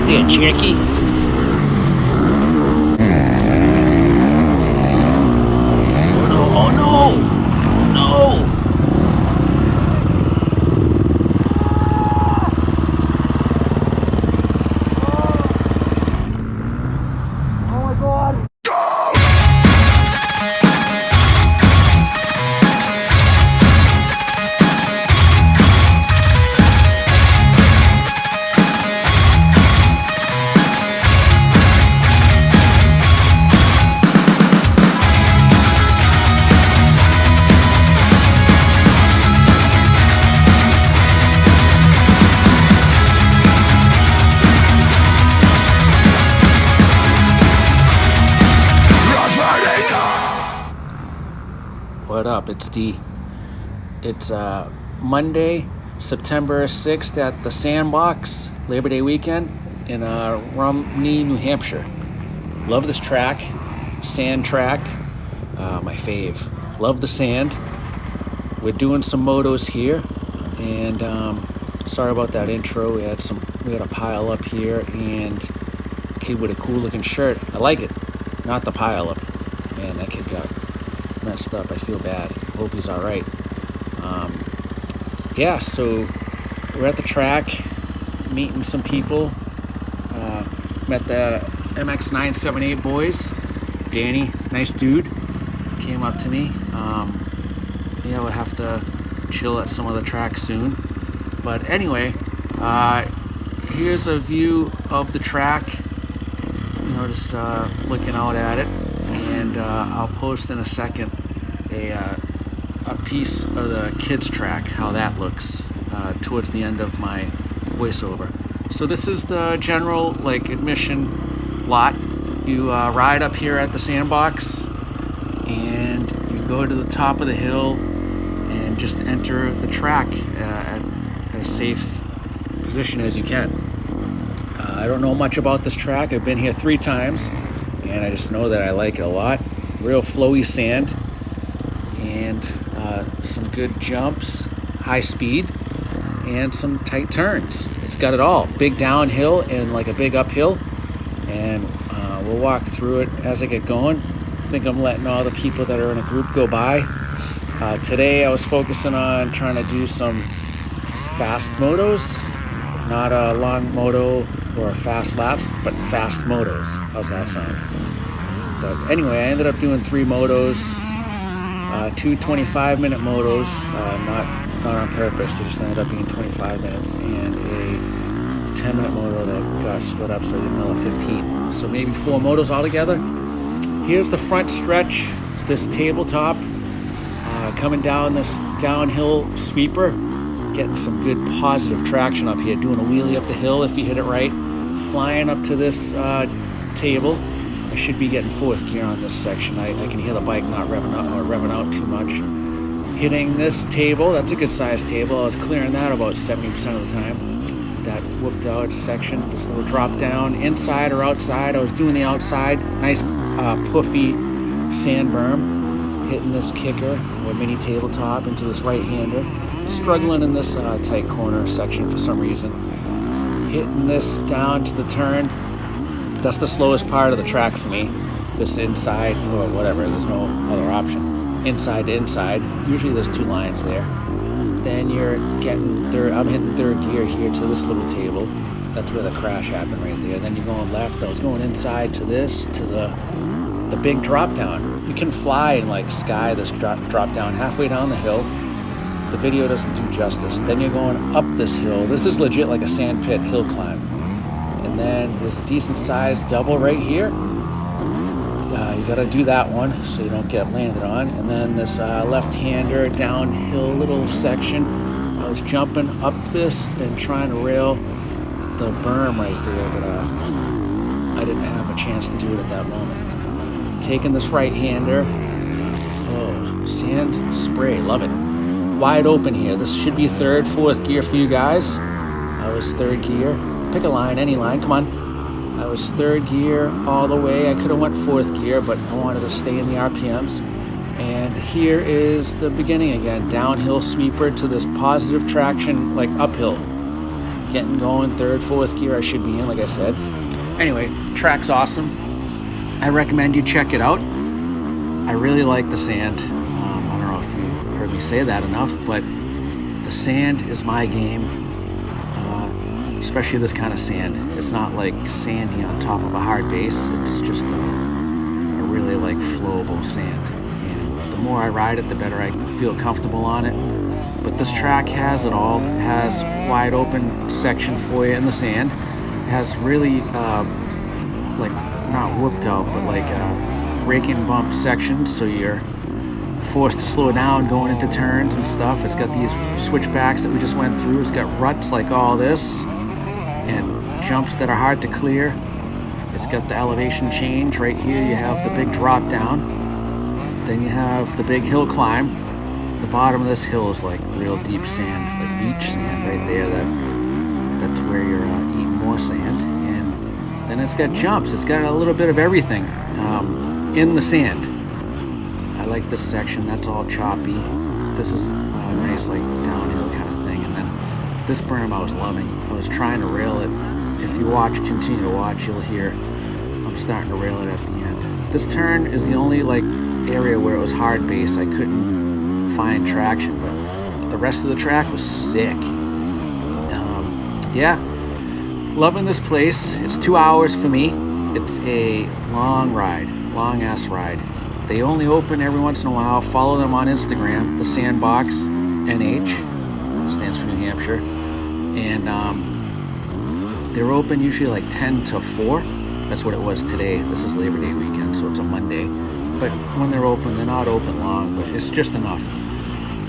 back there, Cherokee? Oh no, oh no! No! Oh my god! What up? It's Monday, September 6th at the Sandbox, Labor Day weekend in Rumney, New Hampshire. Love this track, sand track, my fave. Love the sand. We're doing some motos here, and sorry about that intro. We had a pile up here and a kid with a cool looking shirt. I like it, not the pile up. Man, that kid got messed up. I feel bad. Hope he's all right. Yeah, so we're at the track, meeting some people. Met the MX978 boys. Danny, nice dude, came up to me. Yeah, we'll have to chill at some other tracks soon. But anyway, here's a view of the track. You know, just looking out at it. And I'll post in a second a piece of the kids track, how that looks towards the end of my voiceover. So this is the general admission lot. You ride up here at the Sandbox and you go to the top of the hill and just enter the track at a safe position as you can. I don't know much about this track. I've been here 3 times and I just know that I like it a lot. Real flowy sand and some good jumps, high speed, and some tight turns. It's got it all. Big downhill and a big uphill, and we'll walk through it as I get going. I think I'm letting all the people that are in a group go by. Today I was focusing on trying to do some fast motos, not a long moto or fast laps, but fast motos. How's that sound? But anyway, I ended up doing 3 motos, 2 25-minute motos, not on purpose. They just ended up being 25 minutes, and a 10-minute moto that got split up, so I did another 15. So maybe 4 motos altogether. Here's the front stretch, this tabletop, coming down this downhill sweeper, getting some good positive traction up here, doing a wheelie up the hill if you hit it right, flying up to this table. I should be getting 4th gear on this section. I can hear the bike not revving out too much. Hitting this table, that's a good sized table. I was clearing that about 70% of the time. That whooped out section, this little drop down, inside or outside. I was doing the outside, nice puffy sand berm. Hitting this kicker or mini tabletop into this right-hander. Struggling in this tight corner section for some reason. Hitting this down to the turn. That's the slowest part of the track for me. This inside, or whatever, there's no other option. Inside to inside. Usually there's 2 lines there. Then you're getting I'm hitting 3rd gear here to this little table. That's where the crash happened right there. Then you're going left. I was going inside to this, to the big drop down. You can fly and sky this drop down halfway down the hill. The video doesn't do justice. Then you're going up this hill. This is legit like a sand pit hill climb. And then there's a decent sized double right here. You gotta do that one so you don't get landed on. And then this left-hander downhill little section. I was jumping up this and trying to rail the berm right there, but I didn't have a chance to do it at that moment. Taking this right-hander. Oh, sand spray, love it. Wide open here. This should be 3rd, 4th gear for you guys. I was 3rd gear. Pick a line, any line, come on. I was 3rd gear all the way. I could have went 4th gear, but I wanted to stay in the RPMs. And here is the beginning again. Downhill sweeper to this positive traction, uphill. getting going, third, fourth gear I should be in, like I said. Anyway, track's awesome. I recommend you check it out. I really like the sand. I don't know if you heard me say that enough, but the sand is my game, especially this kind of sand. It's not like sandy on top of a hard base. It's just a really like flowable sand. And the more I ride it, the better I feel comfortable on it. But this track has it all. It has wide open section for you in the sand. It has really like not whooped out, but like break and bump sections, so you're forced to slow down going into turns and stuff. It's got these switchbacks that we just went through. It's got ruts like all this and jumps that are hard to clear. It's got the elevation change right here. You have the big drop down, then you have the big hill climb. The bottom of this hill is like real deep sand, like beach sand right there. That's where you're eating more sand. And then it's got jumps. It's got a little bit of everything in the sand. I like this section. That's all choppy. This is a nice like downhill kind of thing. And then this berm I was loving. I was trying to rail it. If you continue to watch, you'll hear I'm starting to rail it at the end. This turn is the only like area where it was hard base. I couldn't find traction, but the rest of the track was sick. Yeah, loving this place. It's 2 hours for me. It's a long ride, long ass ride. They only open every once in a while. Follow them on Instagram, the Sandbox NH, stands for New Hampshire, and they're open usually like 10 to 4. That's what it was today. This is Labor Day weekend, so it's a Monday. But when they're open, they're not open long, but it's just enough.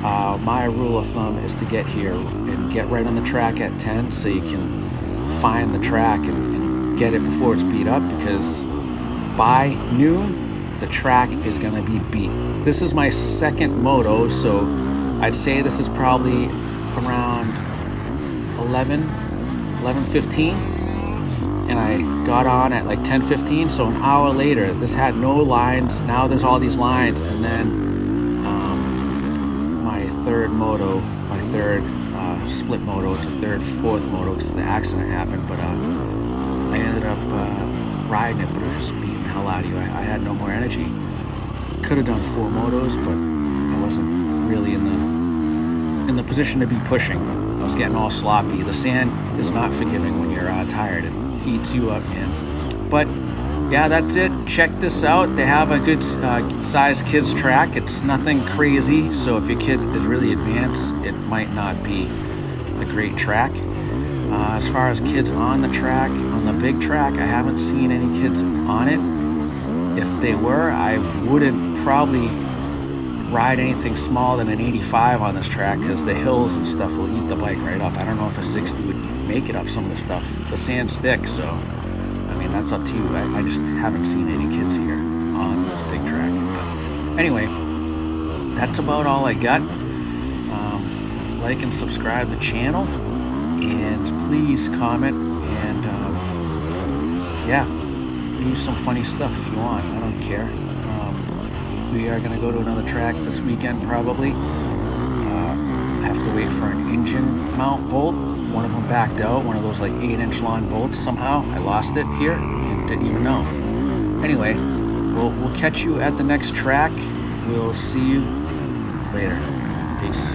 My rule of thumb is to get here and get right on the track at 10 so you can find the track and get it before it's beat up, because by noon, the track is going to be beat. This is my second moto, so I'd say this is probably around 11:15, and I got on at like 10:15, so an hour later. This had no lines. Now there's all these lines, and then my third split moto, it's a fourth moto because the accident happened, but I ended up riding it, but it was just beating the hell out of you. I had no more energy. Could have done 4 motos, but I wasn't really in the position to be pushing. I was getting all sloppy. The sand is not forgiving when you're tired. It eats you up, man. But yeah, that's it. Check this out. They have a good sized kids track. It's nothing crazy, so if your kid is really advanced, it might not be a great track. As far as kids on the track, on the big track, I haven't seen any kids on it. If they were, I wouldn't probably ride anything smaller than an 85 on this track, because the hills and stuff will eat the bike right up. I don't know if a 60 would make it up some of the stuff. The sand's thick, so I mean, that's up to you. I just haven't seen any kids here on this big track. But anyway, that's about all I got. Like and subscribe to the channel, and please comment, and yeah, leave some funny stuff if you want. I don't care. We are going to go to another track this weekend probably. I have to wait for an engine mount bolt. One of them backed out, one of those like 8-inch long bolts somehow. I lost it here and didn't even know. Anyway, we'll catch you at the next track. We'll see you later. Peace.